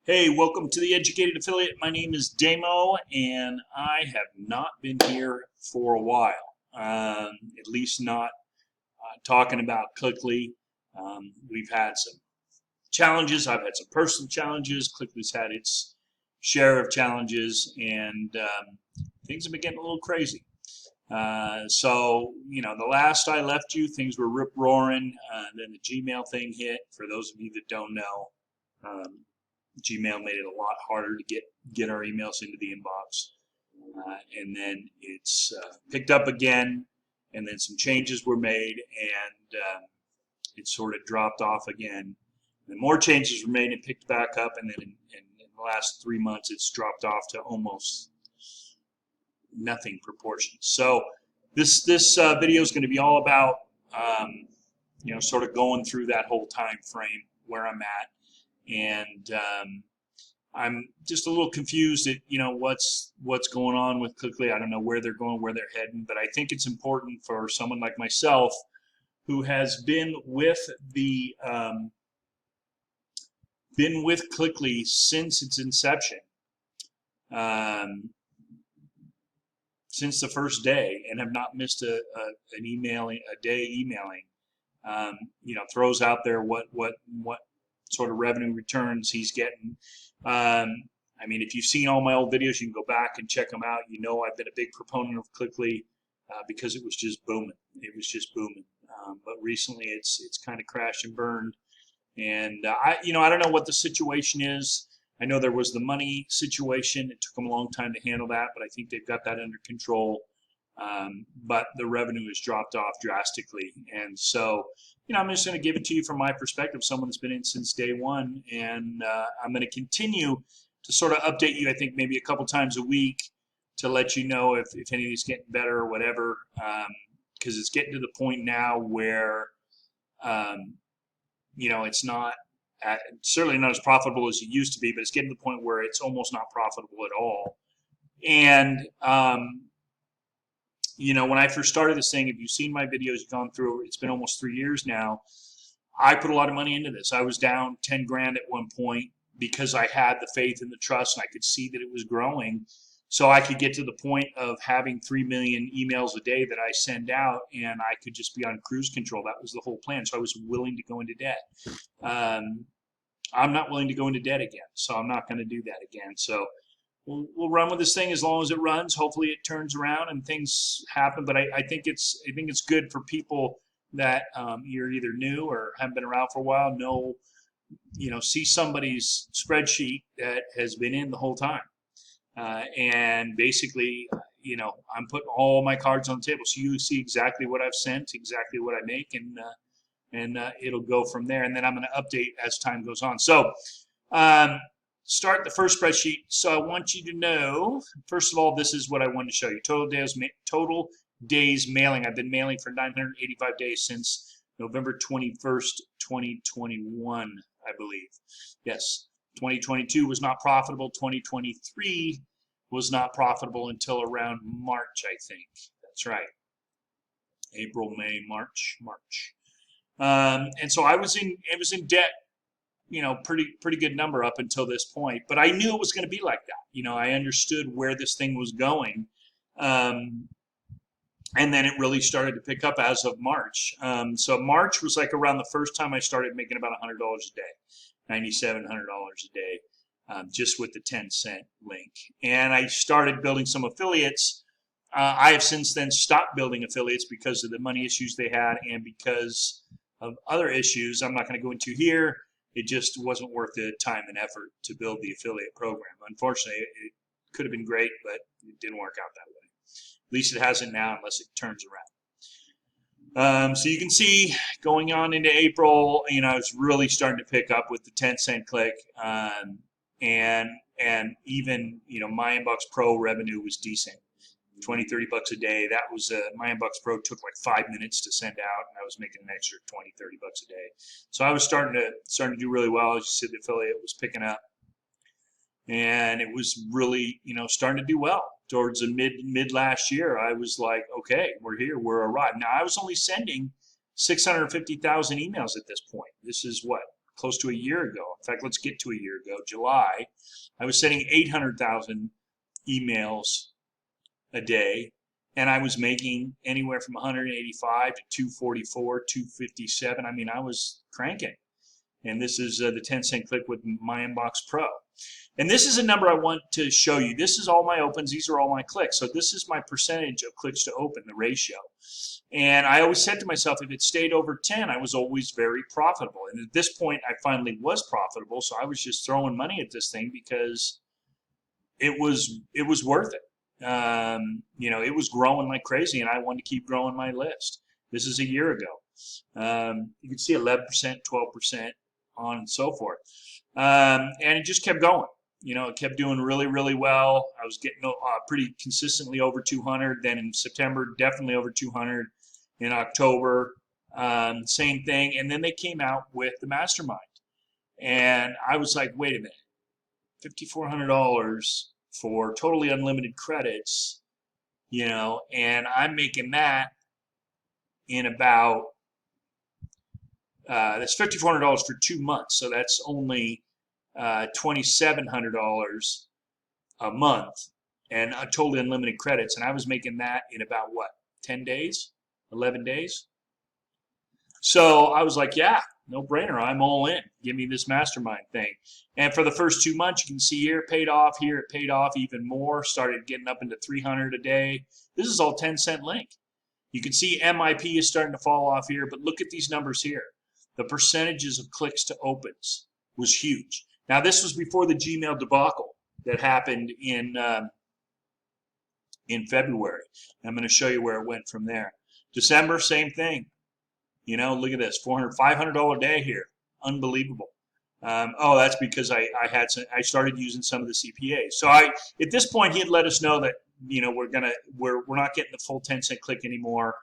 Hey, welcome to the Educated Affiliate. My name is Damo, and I have not been here for a while. At least not talking about Cliqly. We've had some challenges. I've had some personal challenges. Cliqly's had its share of challenges, and things have been getting a little crazy. The last I left you, things were rip roaring. Then the Gmail thing hit. For those of you that don't know, um, Gmail made it a lot harder to get our emails into the inbox, and then it's picked up again, and then some changes were made, and it sort of dropped off again. Then more changes were made and picked back up, and then in the last 3 months, it's dropped off to almost nothing proportion. So this video is going to be all about sort of going through that whole time frame where I'm at, and I'm just a little confused at what's going on with Cliqly. I don't know where they're going, where they're heading, but I think it's important for someone like myself who has been with Cliqly since its inception, um, since the first day, and have not missed a day emailing. Throws out there what sort of revenue returns he's getting. I mean, if you've seen all my old videos, you can go back and check them out. I've been a big proponent of Cliqly because it was just booming. It was just booming. But recently, it's kind of crashed and burned. And I don't know what the situation is. I know there was the money situation. It took them a long time to handle that, but I think they've got that under control. But the revenue has dropped off drastically, and so I'm just going to give it to you from my perspective, someone that's been in since day one, and I'm going to continue to sort of update you. I think maybe a couple times a week to let you know if anything's getting better or whatever, because it's getting to the point now where it's not certainly not as profitable as it used to be, but it's getting to the point where it's almost not profitable at all. And when I first started this thing, if you've seen my videos, you've gone through, it's been almost 3 years now. I put a lot of money into this. I was down 10 grand at one point because I had the faith and the trust, and I could see that it was growing. So I could get to the point of having 3 million emails a day that I send out, and I could just be on cruise control. That was the whole plan. So I was willing to go into debt. I'm not willing to go into debt again, so I'm not going to do that again. So we'll run with this thing as long as it runs. Hopefully it turns around and things happen. But I think it's good for people that you're either new or haven't been around for a while. See somebody's spreadsheet that has been in the whole time, and basically, I'm putting all my cards on the table, so you see exactly what I've sent, exactly what I make, and it'll go from there. And then I'm going to update as time goes on. So. Start the first spreadsheet. So I want you to know, first of all, this is what I wanted to show you. Total days mailing. I've been mailing for 985 days since November 21st, 2021, I believe. Yes, 2022 was not profitable. 2023 was not profitable until around March, I think. That's right. April, May, March. And so I was in debt, pretty good number up until this point. But I knew it was going to be like that. I understood where this thing was going. And then it really started to pick up as of March. So March was like around the first time I started making about $100 a day, $9,700 a day, just with the 10-cent link. And I started building some affiliates. I have since then stopped building affiliates because of the money issues they had and because of other issues I'm not going to go into here. It just wasn't worth the time and effort to build the affiliate program. Unfortunately, it could have been great, but it didn't work out that way. At least it hasn't now unless it turns around. So you can see going on into April, it's really starting to pick up with the 10-cent click. And even, My Inbox Pro revenue was decent. 20, 30 bucks a day. That was My Inbox Pro took like 5 minutes to send out, and I was making an extra 20, 30 bucks a day. So I was starting to do really well. As you said, the affiliate was picking up, and it was really starting to do well. Towards the mid last year, I was like, okay, we're here, we're arrived. Now I was only sending 650,000 emails at this point. This is what, close to a year ago. In fact, let's get to a year ago, July. I was sending 800,000 emails a day, and I was making anywhere from 185 to 244, 257. I mean, I was cranking. And this is the 10-cent click with My Inbox Pro. And this is a number I want to show you. This is all my opens. These are all my clicks. So this is my percentage of clicks to open, the ratio. And I always said to myself, if it stayed over 10, I was always very profitable. And at this point, I finally was profitable. So I was just throwing money at this thing because it was worth it. You know, it was growing like crazy, and I wanted to keep growing my list. This is a year ago. You can see 11%, 12%, on and so forth. And it just kept going. You know, it kept doing really, really well. I was getting pretty consistently over 200. Then in September, definitely over 200. In October, same thing. And then they came out with the mastermind. And I was like, wait a minute, $5,400 for totally unlimited credits, you know, and I'm making that in about, that's $5,400 for 2 months. So that's only $2,700 a month and totally unlimited credits. And I was making that in about what, 10 days, 11 days? So I was like, yeah, no brainer. I'm all in. Give me this mastermind thing. And for the first 2 months, you can see here it paid off. Here it paid off even more. Started getting up into 300 a day. This is all 10-cent link. You can see MIP is starting to fall off here, but look at these numbers here. The percentages of clicks to opens was huge. Now this was before the Gmail debacle that happened in February. I'm going to show you where it went from there. December, same thing. You know, look at this, $500 a day here, unbelievable. Oh, that's because I started using some of the CPAs. So at this point, he had let us know that, you know, we're not getting the full 10-cent click anymore,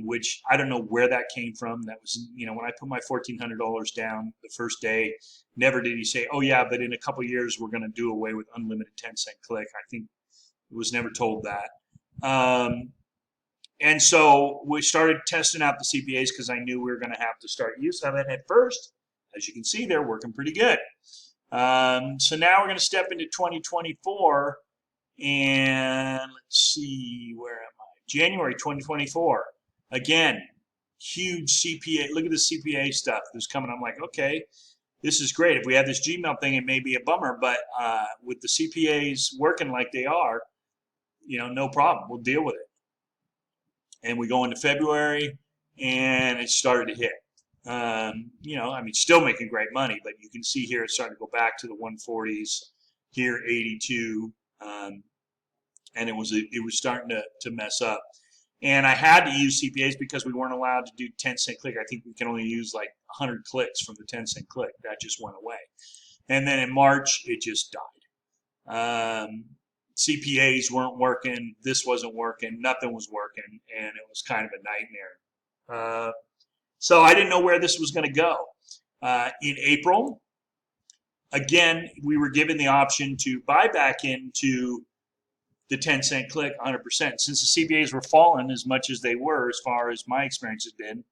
which I don't know where that came from. That was, you know, when I put my $1,400 down the first day, never did he say, oh yeah, but in a couple years we're going to do away with unlimited 10-cent click. I think it was never told that. And so we started testing out the CPAs because I knew we were going to have to start using them. And at first, as you can see, they're working pretty good. So now we're going to step into 2024. And let's see, where am I? January 2024. Again, huge CPA. Look at the CPA stuff that's coming. I'm like, okay, this is great. If we have this Gmail thing, it may be a bummer. But with the CPAs working like they are, you know, no problem. We'll deal with it. And we go into February, and it started to hit. You know, I mean, still making great money, but you can see here it's starting to go back to the 140s. Here, 82, and it was starting to mess up. And I had to use CPAs because we weren't allowed to do 10-cent click. I think we can only use like 100 clicks from the 10-cent click. That just went away. And then in March, it just died. CPAs weren't working, this wasn't working, nothing was working, and it was kind of a nightmare. So I didn't know where this was going to go. In April, again, we were given the option to buy back into the 10-cent click 100%. Since the CPAs were falling as much as they were, as far as my experience has been,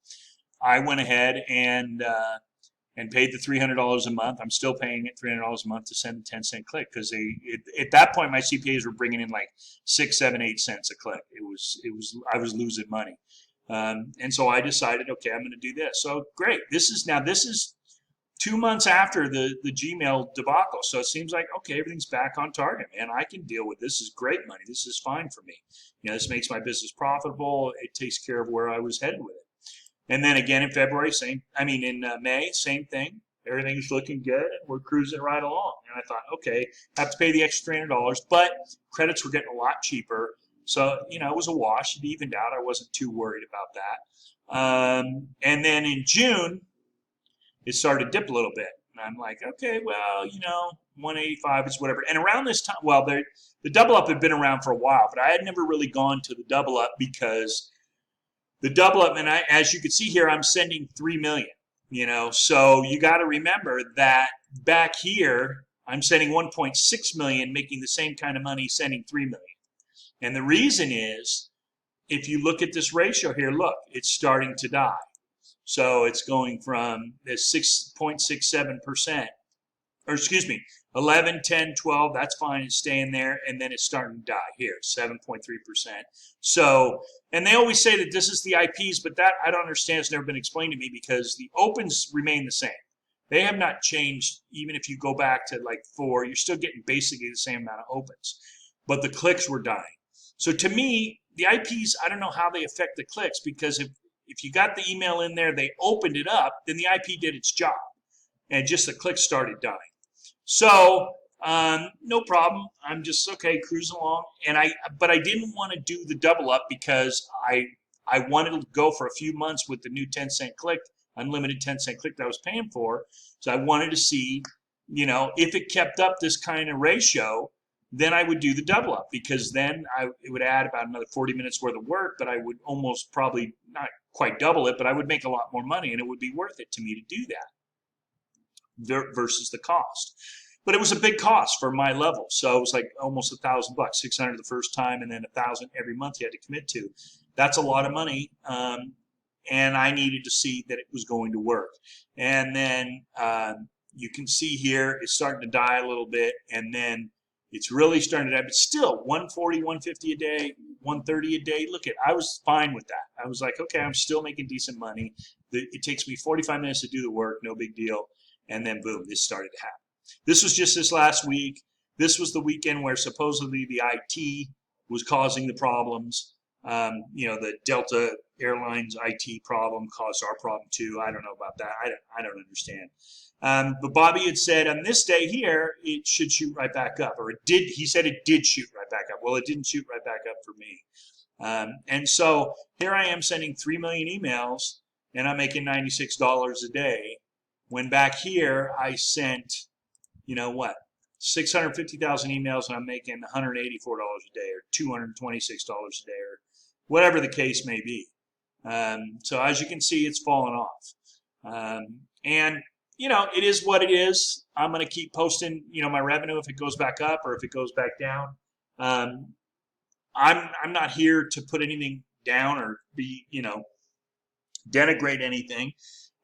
I went ahead and paid the $300 a month. I'm still paying it $300 a month to send the 10-cent click because at that point my CPAs were bringing in like 6, 7, 8 cents a click. I was losing money, and so I decided, okay, I'm going to do this. So great. This is 2 months after the Gmail debacle. So it seems like, okay, everything's back on target, man. I can deal with this. This is great money. This is fine for me. You know, this makes my business profitable. It takes care of where I was headed with it. And then again in February, in May, same thing. Everything's looking good, and we're cruising right along. And I thought, okay, I have to pay the extra $300, but credits were getting a lot cheaper. So, you know, it was a wash. It evened out. I wasn't too worried about that. And then in June, it started to dip a little bit. And I'm like, okay, well, you know, 185 is whatever. And around this time, well, the double up had been around for a while, but I had never really gone to the double up because the double up, and as you can see here, I'm sending 3 million, you know, so you got to remember that back here, I'm sending 1.6 million, making the same kind of money sending 3 million. And the reason is, if you look at this ratio here, look, it's starting to die. So it's going from this 6.67%, or excuse me, 11, 10, 12, that's fine, it's staying there, and then it's starting to die here, 7.3%. So, and they always say that this is the IPs, but that I don't understand, it's never been explained to me, because the opens remain the same. They have not changed. Even if you go back to like 4, you're still getting basically the same amount of opens, but the clicks were dying. So to me, the IPs, I don't know how they affect the clicks, because if you got the email in there, they opened it up, then the IP did its job, and just the clicks started dying. So no problem. I'm just okay cruising along, but I didn't want to do the double up, because I wanted to go for a few months with the new 10-cent click, unlimited 10-cent click that I was paying for. So I wanted to see, if it kept up this kind of ratio, then I would do the double up, because then it would add about another 40 minutes worth of work, but I would almost probably not quite double it, but I would make a lot more money, and it would be worth it to me to do that versus the cost. But it was a big cost for my level, so it was like almost $1,000, $600 the first time, and then $1,000 every month you had to commit to. That's a lot of money, and I needed to see that it was going to work. And then you can see here it's starting to die a little bit, and then it's really starting to die, but still 140, 150 a day, 130 a day. Look, I was fine with that. I was like, okay, I'm still making decent money. It takes me 45 minutes to do the work, no big deal. And then boom, this started to happen. This was just this last week. This was the weekend where supposedly the IT was causing the problems. The Delta Airlines IT problem caused our problem too. I don't know about that. I don't understand. But Bobby had said on this day here, it should shoot right back up, or it did. He said it did shoot right back up. Well, it didn't shoot right back up for me. And so here I am sending 3 million emails, and I'm making $96 a day. When back here I sent, 650,000 emails, and I'm making $184 a day, or $226 a day, or whatever the case may be. So as you can see, it's fallen off. And it is what it is. I'm going to keep posting, my revenue if it goes back up or if it goes back down. I'm not here to put anything down or be, denigrate anything.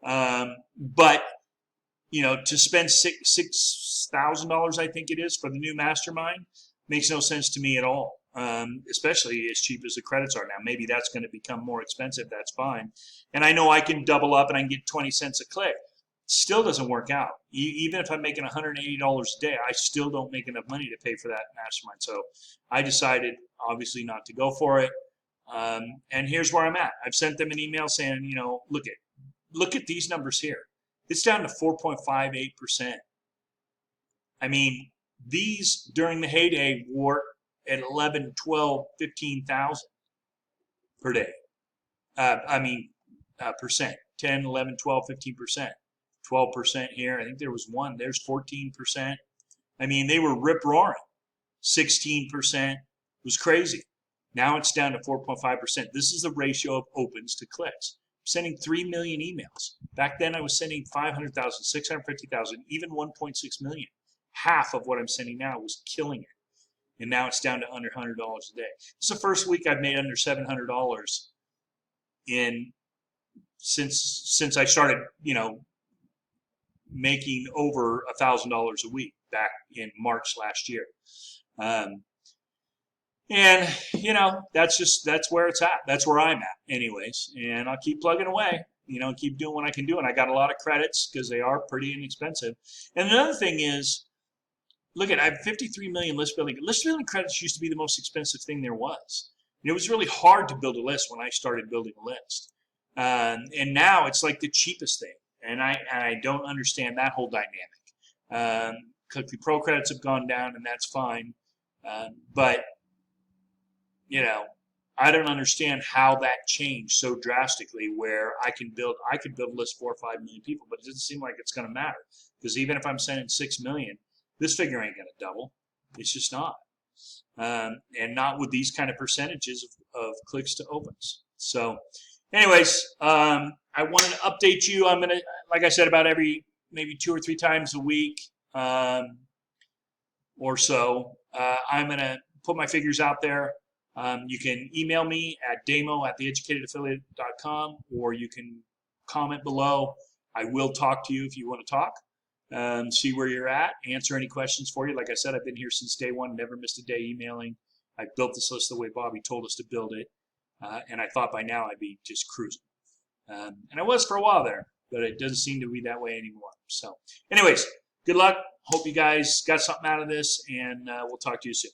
But to spend $6,000, I think it is, for the new mastermind makes no sense to me at all. Especially as cheap as the credits are now. Maybe that's going to become more expensive. That's fine. And I know I can double up and I can get 20 cents a click. Still doesn't work out. Even if I'm making $180 a day, I still don't make enough money to pay for that mastermind. So I decided, obviously, not to go for it. And here's where I'm at. I've sent them an email saying, look at these numbers here. It's down to 4.58%. I mean, these during the heyday were at 11, 12, 15,000 per day. Percent. 10, 11, 12, 15%. 12% here. I think there was one. There's 14%. I mean, they were rip-roaring. 16% was crazy. Now it's down to 4.5%. This is the ratio of opens to clicks. I'm sending 3 million emails. Back then I was sending 500,000, 650,000, even 1.6 million. Half of what I'm sending now was killing it. And now it's down to under $100 a day. It's the first week I've made under $700 since I started, making over $1,000 a week back in March last year. That's where it's at. That's where I'm at anyways. And I'll keep plugging away, keep doing what I can do. And I got a lot of credits because they are pretty inexpensive. And another thing is, look I have 53 million list building. List building credits used to be the most expensive thing there was. It was really hard to build a list when I started building a list. And now it's like the cheapest thing. And I don't understand that whole dynamic. Cliqly Pro credits have gone down, and that's fine. But I don't understand how that changed so drastically, where I could build a list 4 or 5 million people, but it doesn't seem like it's going to matter, because even if I'm sending 6 million, this figure ain't going to double. It's just not, and not with these kind of percentages of clicks to opens. So, anyways, I wanted to update you. I'm gonna, like I said, about every maybe 2 or 3 times a week or so. I'm gonna put my figures out there. You can email me at damo@theeducatedaffiliate.com, or you can comment below. I will talk to you if you want to talk. See where you're at, answer any questions for you. Like I said, I've been here since day one, never missed a day emailing. I built this list the way Bobby told us to build it, and I thought by now I'd be just cruising. And I was for a while there, but it doesn't seem to be that way anymore. So anyways, good luck. Hope you guys got something out of this, and we'll talk to you soon.